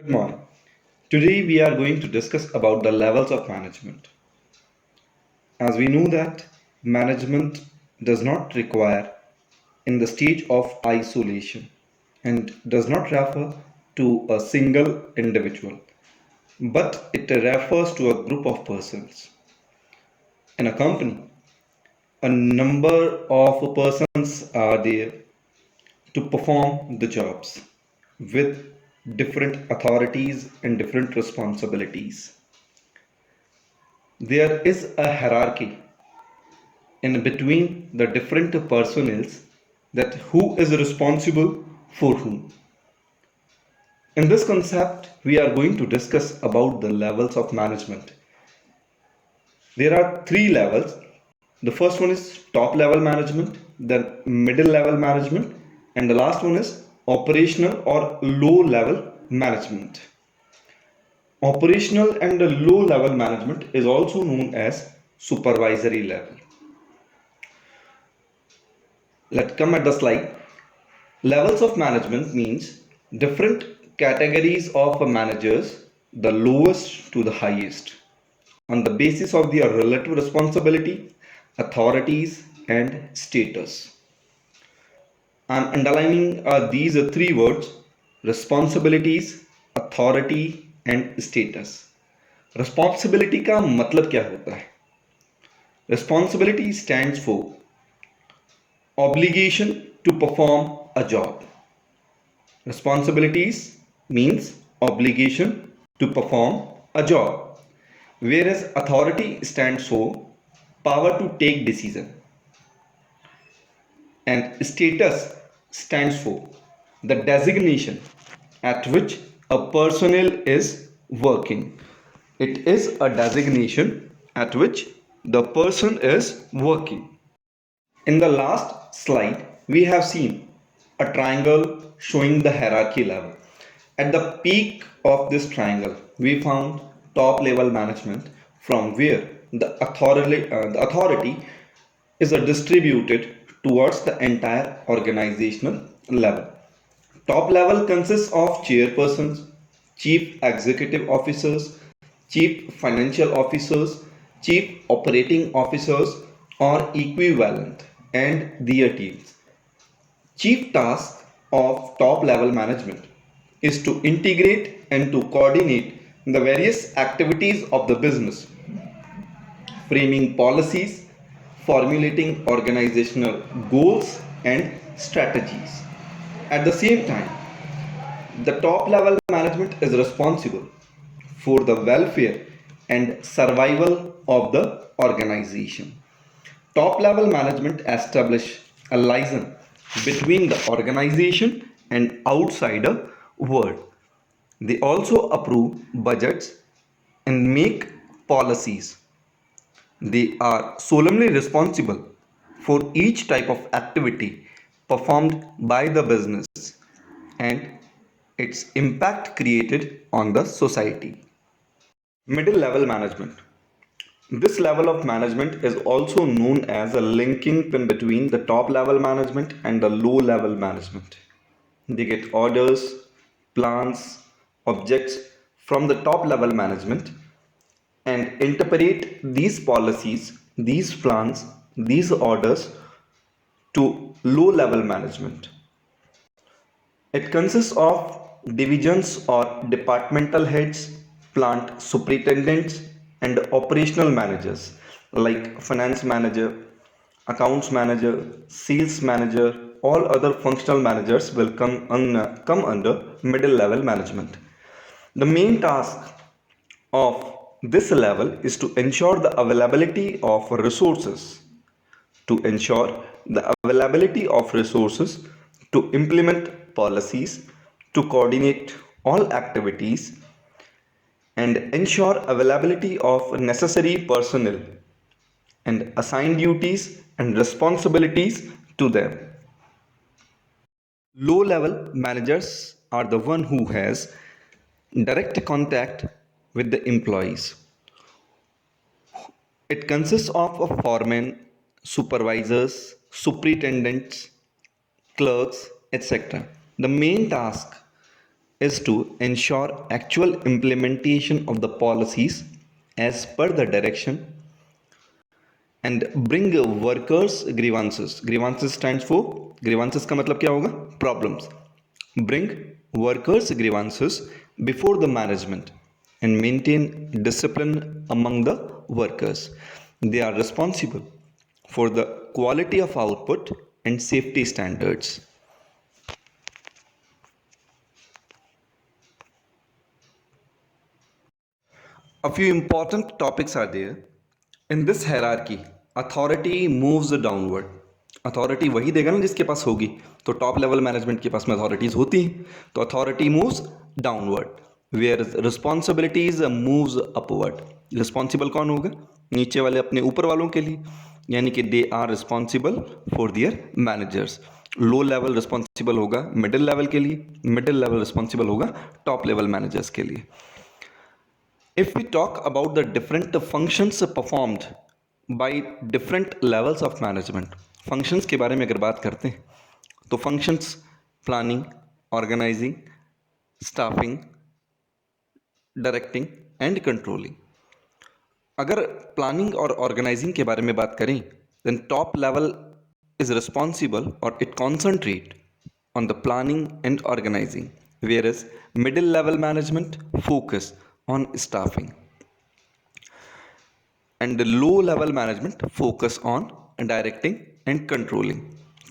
Good morning. Today we are going to discuss about the levels of management. As we know that management does not require in the stage of isolation and does not refer to a single individual, but it refers to a group of persons. In a company, a number of persons are there to perform the jobs with different authorities and different responsibilities. There is a hierarchy in between the different personnels that who is responsible for whom. In this concept, we are going to discuss about the levels of management. There are three levels. The first one is top level management, then middle level management, and the last one is operational or low level management. Operational and low level management is also known as supervisory level. Let's come at the slide. Levels of management means different categories of managers, the lowest to the highest, on the basis of their relative responsibility, authorities, and status. I'm underlining these three words: responsibilities, authority, and status. Responsibility का मतलब क्या होता है? Responsibility stands for obligation to perform a job. Responsibilities means obligation to perform a job, whereas authority stands for power to take decision, and status stands for the designation at which a personnel is working. It is a designation at which the person is working. In the last slide, we have seen a triangle showing the hierarchy level. At the peak of this triangle, we found top level management from where the authority is distributed towards the entire organizational level. Top level consists of chairpersons, chief executive officers, chief financial officers, chief operating officers, or equivalent, and their teams. Chief task of top level management is to integrate and to coordinate the various activities of the business, framing policies, formulating organizational goals and strategies. At the same time, the top level management is responsible for the welfare and survival of the organization. Top level management establish a liaison between the organization and outsider world. They also approve budgets and make policies. They are solemnly responsible for each type of activity performed by the business and its impact created on the society. Middle level management. This level of management is also known as a linking pin between the top level management and the low level management. They get orders, plans, objects from the top level management and interpret these policies, these plans, these orders to low level management. It consists of divisions or departmental heads, plant superintendents, and operational managers like finance manager, accounts manager, sales manager. All other functional managers will come under middle level management. The main task of this level is to ensure the availability of resources, to ensure the availability of resources, to implement policies, to coordinate all activities, and ensure availability of necessary personnel and assign duties and responsibilities to them. Low level managers are the one who has direct contact with the employees. It consists of a foreman, supervisors, superintendents, clerks, etc. The main task is to ensure actual implementation of the policies as per the direction and bring workers grievances stands for grievances का मतलब क्या होगा problems bring workers grievances before the management and maintain discipline among the workers. They are responsible for the quality of output and safety standards. A few important topics are there. In this hierarchy, authority moves downward. Authority वही देगा ना जिसके पास होगी. तो top level management के पास में authorities होती हैं, तो authority moves downward where responsibilities moves upward. Responsible कौन होगा? नीचे वाले अपने ऊपर वालों के लिए, यानी कि they are responsible for their managers. Low level responsible होगा मिडिल लेवल के लिए, मिडिल लेवल रिस्पॉन्सिबल होगा टॉप लेवल मैनेजर्स के लिए. If we talk about the different functions performed by different levels of management, functions के बारे में अगर बात करते हैं तो functions planning, organizing, staffing, directing and controlling. अगर planning और organizing के बारे में बात करें then top level is responsible or it concentrate on the planning and organizing, whereas middle level management focus on staffing and the low level management focus on directing and controlling.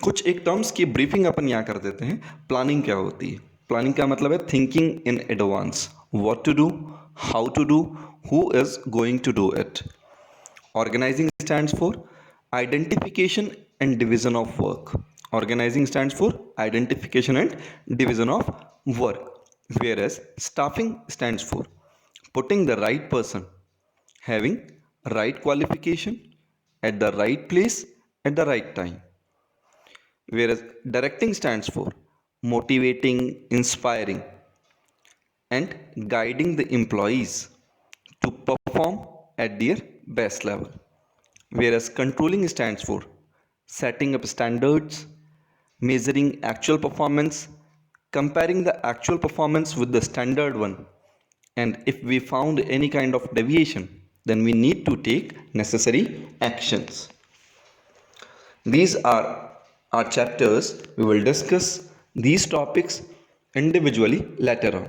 कुछ एक terms की briefing अपन यहाँ कर देते हैं. Planning क्या होती है? प्लानिंग का मतलब है thinking in advance, what to do, how to do, who is going to do it. Organizing stands for identification and division of work. Organizing stands for identification and division of work, whereas staffing stands for putting the right person, having right qualification at the right place at the right time, whereas directing stands for motivating, inspiring and guiding the employees to perform at their best level, whereas controlling stands for setting up standards, measuring actual performance, comparing the actual performance with the standard one, and if we found any kind of deviation then we need to take necessary actions. These are our chapters. We will discuss these topics individually later on.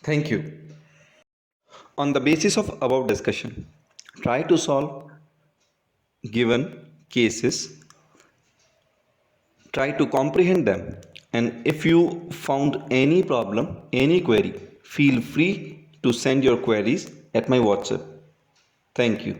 Thank you. On the basis of above discussion, try to solve given cases, try to comprehend them, and if you found any problem, any query, feel free to send your queries at my WhatsApp. Thank you.